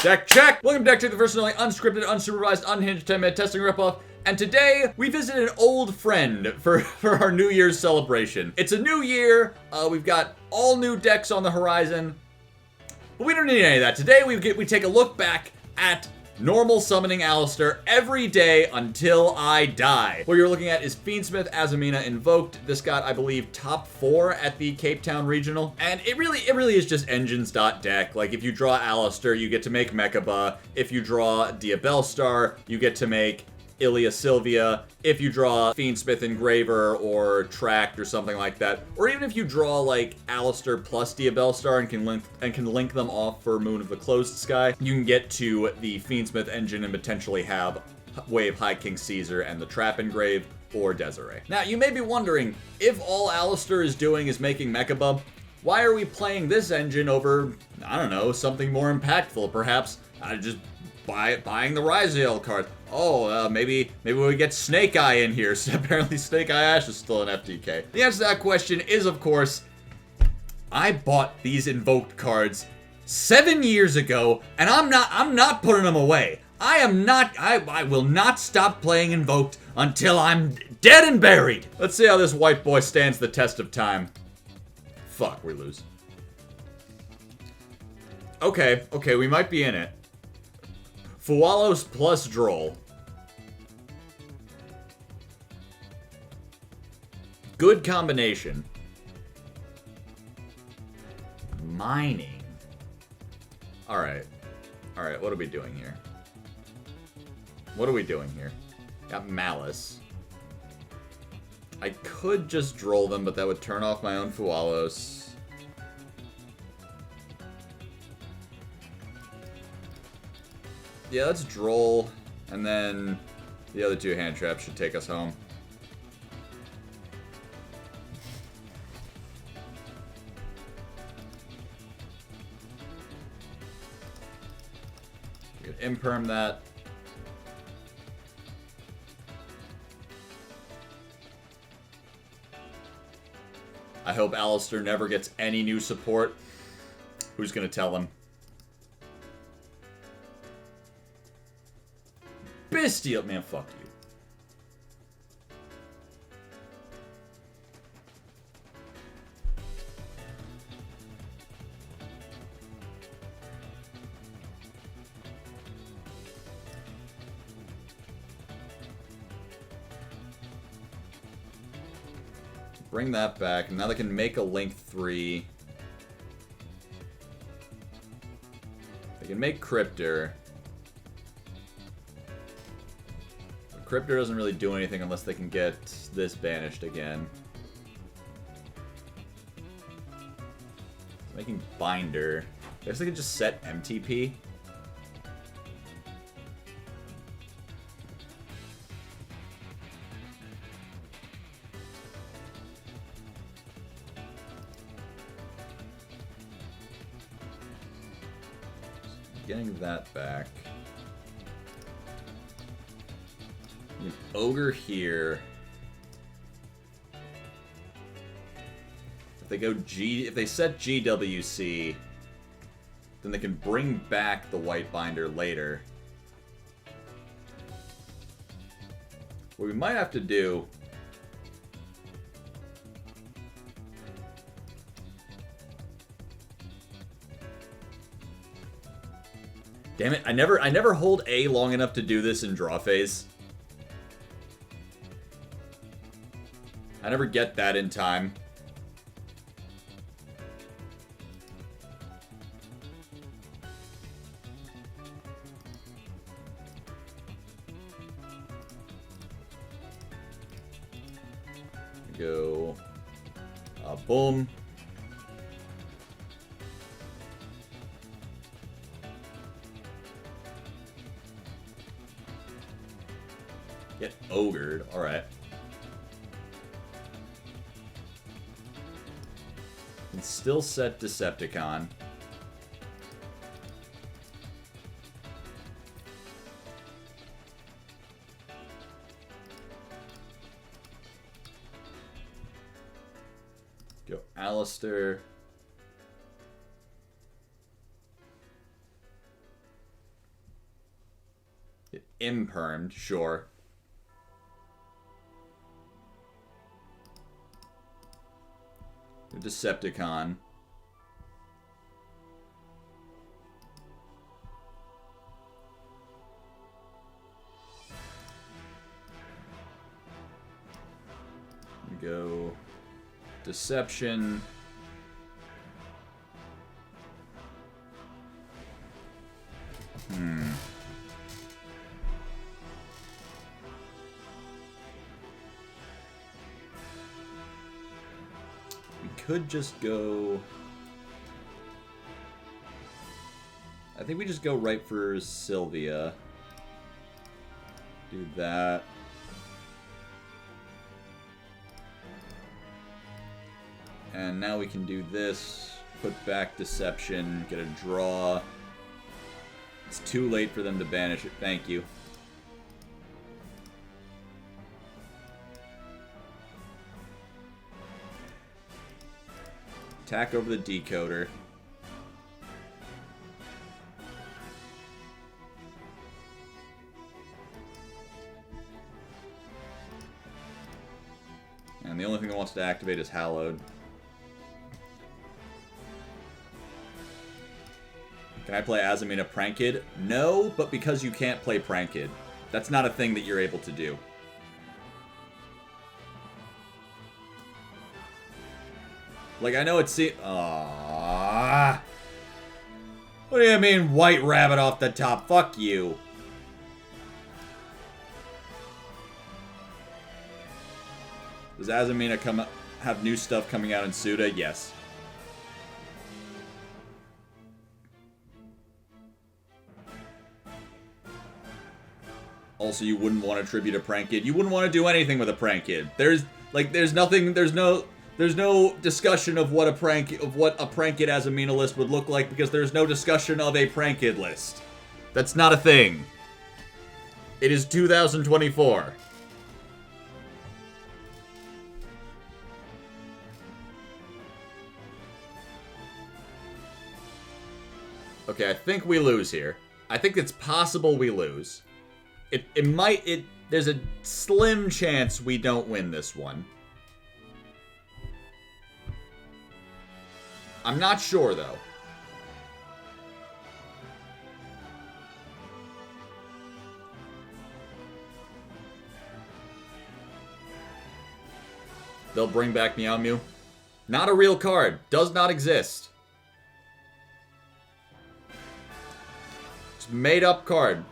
Deck check! Welcome to Deck Check, the first and only unscripted, unsupervised, unhinged 10-minute testing ripoff. And today, we visited an old friend for our New Year's celebration. It's a new year, we've got all new decks on the horizon, but we don't need any of that. Today, we take a look back at normal summoning Alistair every day until I die. What you're looking at is Fiendsmith, Azamina, Invoked. This got, I believe, top 4 at the Cape Town Regional. And it really is just engines.deck. Like, if you draw Alistair, you get to make Mechaba. If you draw Diabellstar, you get to make Ilia Sylvia. If you draw Fiendsmith Engraver or Tract or something like that, or even if you draw like Alistair plus Diabellstar and can link them off for Moon of the Closed Sky, you can get to the Fiendsmith engine and potentially have Wave High King Caesar and the Trap Engrave or Desiree. Now you may be wondering, if all Alistair is doing is making Mechaba, why are we playing this engine over, I don't know, something more impactful? Perhaps just buying the Ryziel card. Oh, maybe we get Snake Eye in here. So apparently Snake Eye Ash is still an FTK. The answer to that question is, of course, I bought these Invoked cards 7 years ago, and I'm not putting them away. I will not stop playing Invoked until I'm dead and buried. Let's see how this white boy stands the test of time. Fuck, we lose. Okay, we might be in it. Fualos plus Droll. Good combination. Mining. Alright, what are we doing here? Got Malice. I could just Droll them, but that would turn off my own Fualos. Yeah, let's Droll, and then the other 2 hand traps should take us home. We could imperm that. I hope Alistair never gets any new support. Who's gonna tell him? Bestial, man, fuck you. Bring that back, and now they can make a Link 3. They can make Cryptor. Cryptor doesn't really do anything unless they can get this banished again. Making Binder. I guess they could just set MTP. Getting that back. Ogre here. If they go if they set GWC, then they can bring back the White Binder later. What we might have to do damn it, I never hold A long enough to do this in draw phase. I never get that in time. Go. Boom. Get ogred. Alright. Can still set Decepticon. Go Alistair. Impermed, sure. Decepticon. Go Deception. We could just go... I think we just go right for Sylvia. Do that. And now we can do this, put back Deception, get a draw. It's too late for them to banish it, thank you. Attack over the decoder. And the only thing that wants to activate is Hallowed. Can I play Azamina Pranked? No, but because you can't play Pranked. That's not a thing that you're able to do. Like, I know it's... Aww. What do you mean, White Rabbit off the top? Fuck you. Does Azamina have new stuff coming out in Suda? Yes. Also, you wouldn't want to tribute a Prank Kid. You wouldn't want to do anything with a Prank Kid. There's no discussion of what a Prank Kid Azamina list would look like because there's no discussion of a Prank Kid list. That's not a thing. It is 2024. Okay, I think we lose here. I think it's possible we lose. There's a slim chance we don't win this one. I'm not sure, though. They'll bring back Meow Mew. Not a real card. Does not exist. It's a made-up card.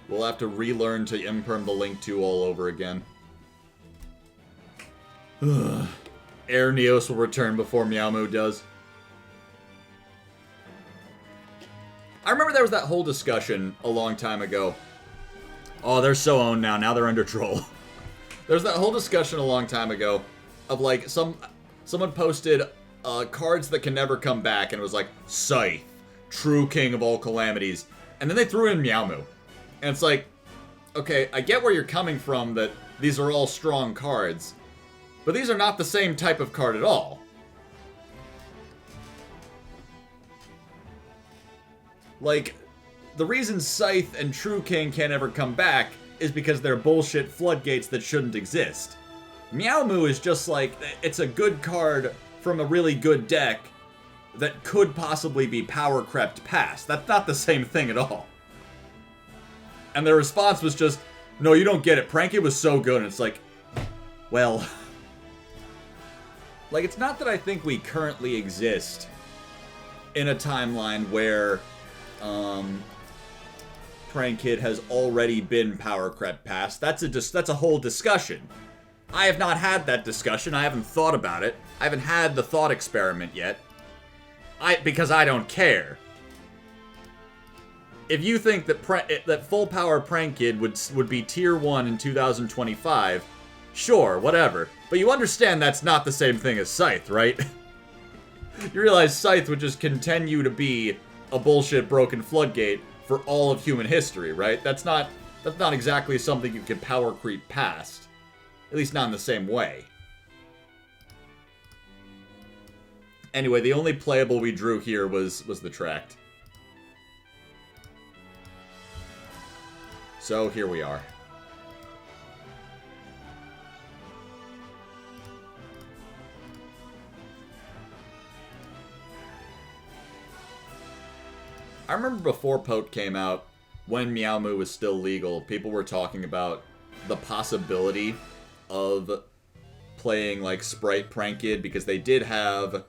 We'll have to relearn to imperm the Link 2 all over again. Air Neos will return before Meowmoo does. I remember there was that whole discussion a long time ago. Oh, they're so owned now. Now they're under troll. There's that whole discussion a long time ago of like someone posted cards that can never come back and it was like Scythe, true king of all calamities, and then they threw in Meowmoo. And it's like, okay, I get where you're coming from that these are all strong cards, but these are not the same type of card at all. Like, the reason Scythe and True King can't ever come back is because they're bullshit floodgates that shouldn't exist. Meowmoo is just like, it's a good card from a really good deck that could possibly be power crept past. That's not the same thing at all. And their response was just, no, you don't get it. Pranked was so good. And it's like, well... Like, it's not that I think we currently exist in a timeline where Pranked has already been power crept past. That's a whole discussion. I have not had that discussion. I haven't thought about it. I haven't had the thought experiment yet. Because I don't care. If you think that full power Pranked would be tier 1 in 2025, sure, whatever. But you understand that's not the same thing as Scythe, right? You realize Scythe would just continue to be a bullshit broken floodgate for all of human history, right? That's not exactly something you can power creep past. At least not in the same way. Anyway, the only playable we drew here was the Tract. So here we are. I remember before Pote came out, when Meow Moo was still legal, people were talking about the possibility of playing like Sprite Prank Kid, because they did have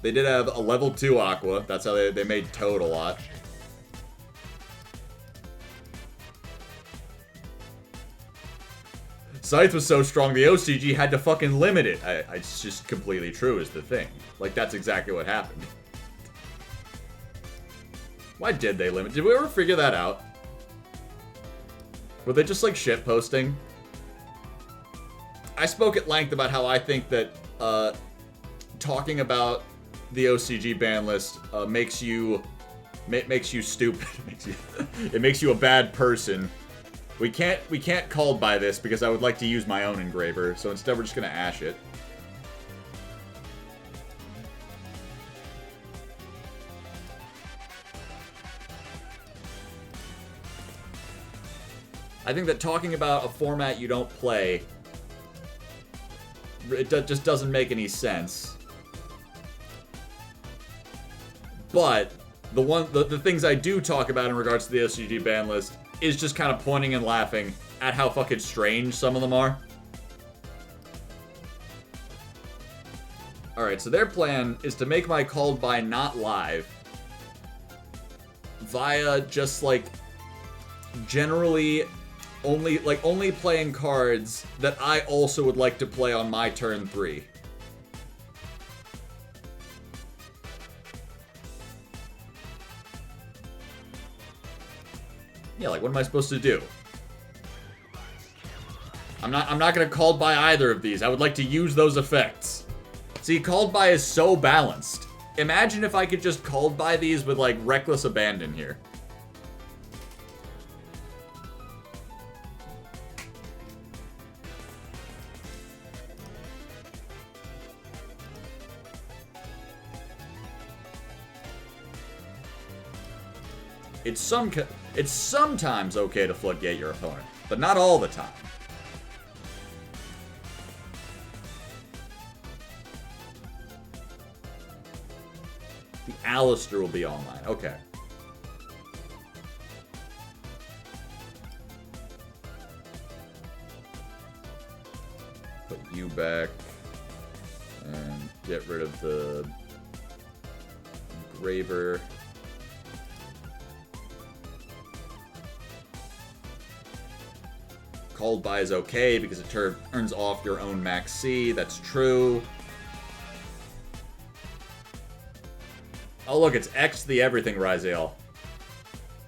a level 2 Aqua. That's how they made Toad a lot. Scythe was so strong, the OCG had to fucking limit it. It's just completely true is the thing. Like, that's exactly what happened. Why did they limit? Did we ever figure that out? Were they just, like, shitposting? I spoke at length about how I think that, talking about the OCG ban list, makes you stupid. It makes you a bad person. We can't called by this because I would like to use my own engraver, so instead we're just gonna ash it. I think that talking about a format you don't play, it just doesn't make any sense. But the things I do talk about in regards to the OCG ban list is just kind of pointing and laughing at how fucking strange some of them are. Alright, so their plan is to make my called by not live via just, like, generally only playing cards that I also would like to play on my turn 3. Yeah, like, what am I supposed to do? I'm not gonna called by either of these. I would like to use those effects. See, called by is so balanced. Imagine if I could just called by these with, like, reckless abandon here. It's sometimes okay to floodgate your opponent, but not all the time. The Alistair will be online. Okay. Put you back and get rid of the engraver. Called by is okay because it turns off your own max C. That's true. Oh look, it's X the everything Ryzael.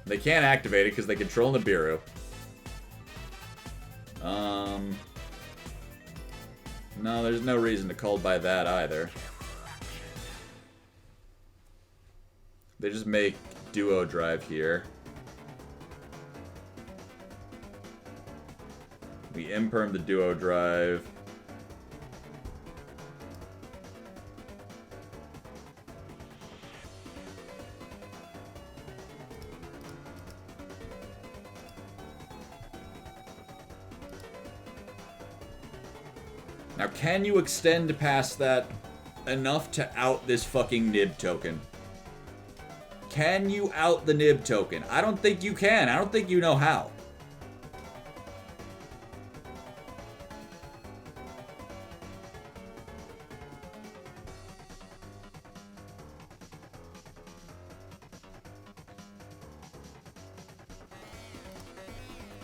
They can't activate it because they control Nibiru. No, there's no reason to call by that either. They just make Duo Drive here. We imperm the Duo Drive. Now, can you extend past that enough to out this fucking Nib token? Can you out the Nib token? I don't think you can. I don't think you know how.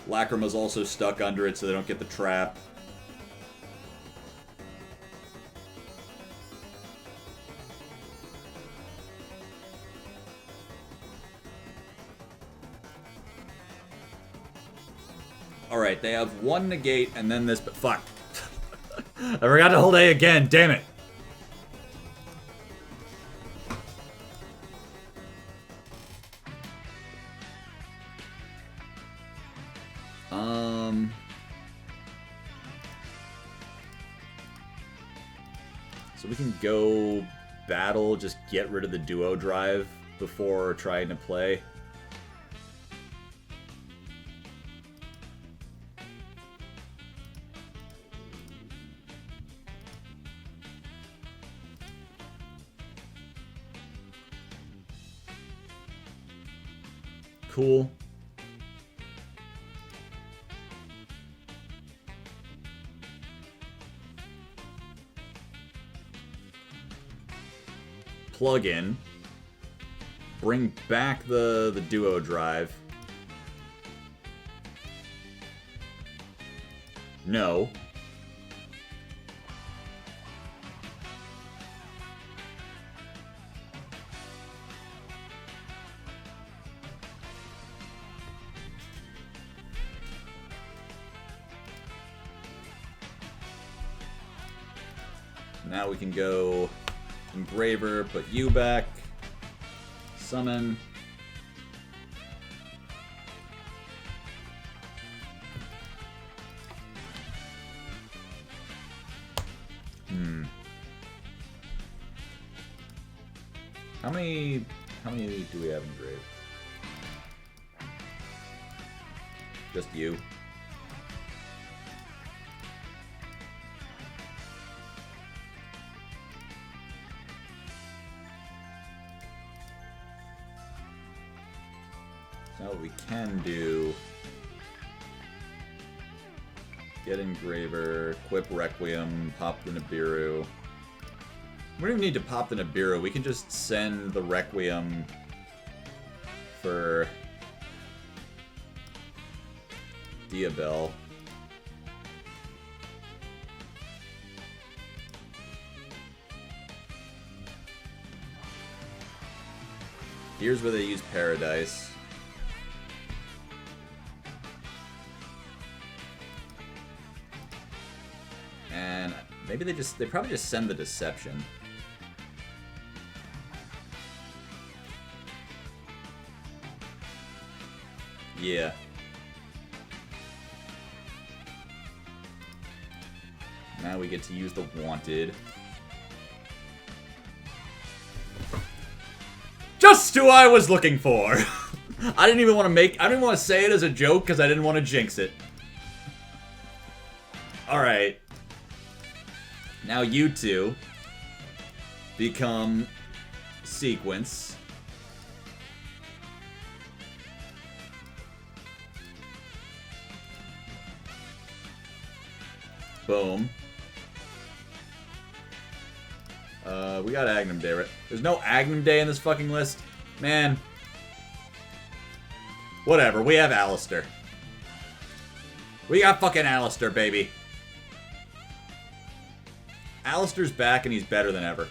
Lacrima's also stuck under it so they don't get the trap. Alright, they have one negate and then this, but fuck. I forgot to hold A again, damn it. So we can go battle, just get rid of the duo drive before trying to play. Cool. Plug in. Bring back the duo drive. No. Now we can go Engraver, put you back, summon. How many do we have engraved? Just you. Now what we can do, get Engraver, equip Requiem, pop the Nibiru. We don't even need to pop the Nibiru, we can just send the Requiem for Diabell. Here's where they use Paradise. And maybe they probably just send the Deception. Yeah. Now we get to use the Wanted. Just who I was looking for! I didn't want to say it as a joke because I didn't want to jinx it. Alright. Now you two become Sequence. Boom. We got Agnum Day, right? There's no Agnum Day in this fucking list? Man. Whatever, we have Alistair. We got fucking Alistair, baby. Alistair's back and he's better than ever.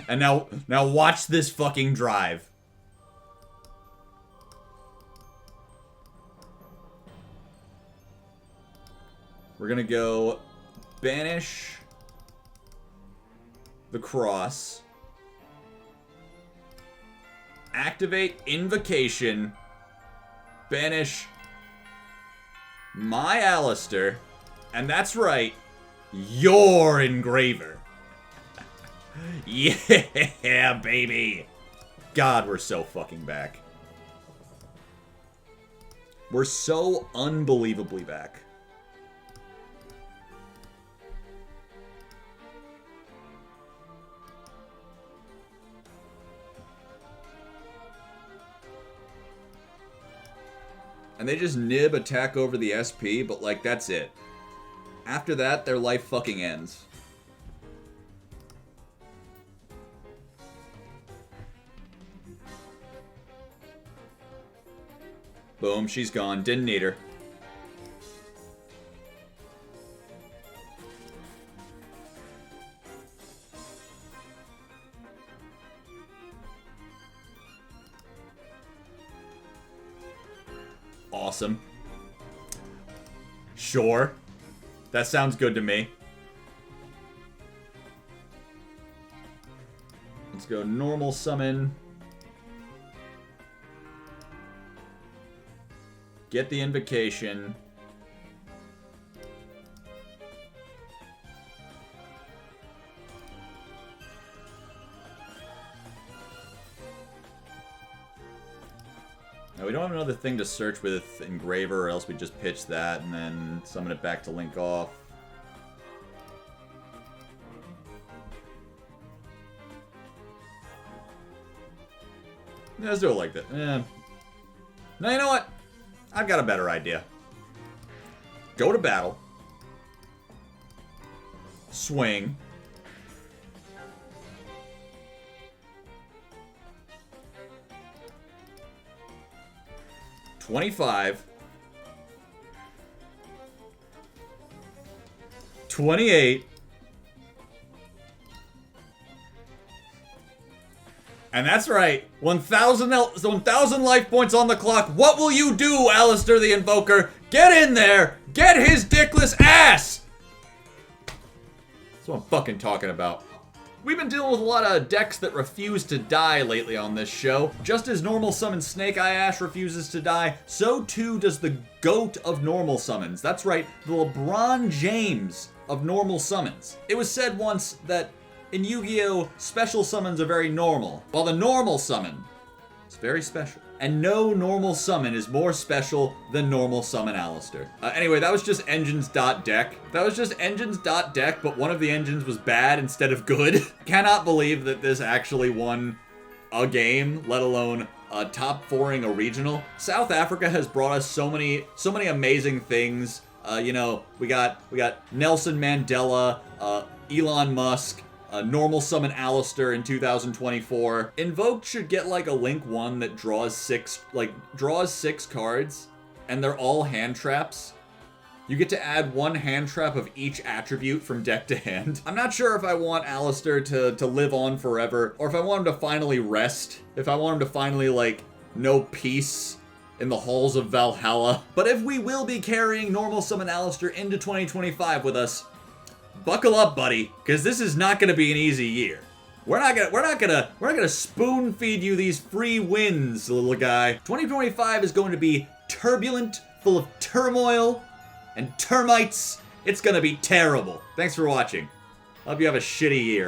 And now watch this fucking drive. We're gonna go banish the cross, activate Invocation, banish my Alistair, and that's right, your Engraver. Yeah, baby. God, we're so fucking back. We're so unbelievably back. And they just nib attack over the SP, but like, that's it. After that, their life fucking ends. Boom, she's gone. Didn't need her. Awesome. Sure. That sounds good to me. Let's go normal summon. Get the invocation. Now, we don't have another thing to search with Engraver, or else we just pitch that and then summon it back to link off. Yeah, let's do it like that. Now, you know what? I've got a better idea. Go to battle. Swing. $25. $28. And that's right, 1,000 life points on the clock. What will you do, Alistair the Invoker? Get in there! Get his dickless ass! That's what I'm fucking talking about. We've been dealing with a lot of decks that refuse to die lately on this show. Just as normal summon Snake Eye Ash refuses to die, so too does the GOAT of normal summons. That's right, the LeBron James of normal summons. It was said once that in Yu-Gi-Oh, special summons are very normal, while the normal summon is very special. And no normal summon is more special than normal summon Alistair. Anyway, that was just engines.deck. That was just engines.deck, but one of the engines was bad instead of good. Cannot believe that this actually won a game, let alone top 4ing a regional. South Africa has brought us so many amazing things. You know, we got Nelson Mandela, Elon Musk, normal summon Alistair in 2024. Invoked should get like a Link 1 that draws six cards, and they're all hand traps. You get to add one hand trap of each attribute from deck to hand. I'm not sure if I want Alistair to live on forever, or if I want him to finally rest. If I want him to finally, like, know peace in the halls of Valhalla. But if we will be carrying normal summon Alistair into 2025 with us, buckle up, buddy, because this is not going to be an easy year. We're not gonna spoon feed you these free wins, little guy. 2025 is going to be turbulent, full of turmoil and termites. It's gonna be terrible. Thanks for watching. Hope you have a shitty year.